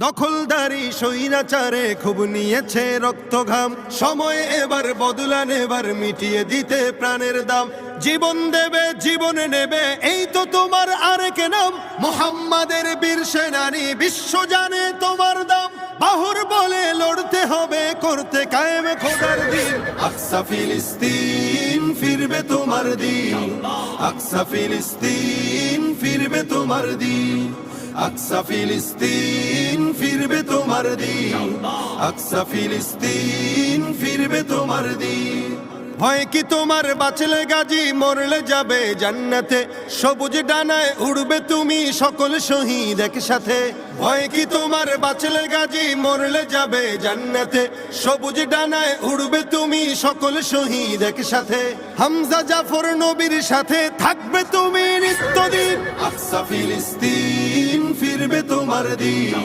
দখলদারি স্বৈরাচারে খুব নিয়েছে রক্ত ঘাম, সময় এবার বদলা নেবার, মিটিয়ে দিতে প্রাণের দাম। জীবন দেবে জীবন নেবে, এই তো তোমার আরেক নাম। মুহাম্মাদের বীর সেনানী, বিশ্ব জানে তোমার দাম। বাহুর বলে লড়তে হবে, করতে কায়েম খোদার দিন। আকসা ফিলিস্তিন ফিরবে তোমার দিন, আকসা ফিলিস্তিন ফিরবে তোমার দিন, আকসা ফিলিস্তিন ফিরবে তোমার দিন, আকসা ফিলিস্তিন ফিরবে তোমার দিন। ভয় কি তোমার, বাঁচলে গাজী মরলে যাবে জান্নাতে। সবুজ ডানায় উড়বে তুমি সকল শহীদ একসাথে। ভয় কি তোমার, বাঁচলে গাজী মরলে যাবে জান্নাতে। সবুজ ডানায় উড়বে তুমি সকল শহীদ একসাথে। হামজা জাফর নবীর সাথে থাকবে তুমি নিত্যদিন। আকসা ফিলিস্তিন ফিরবে তোমার দিন,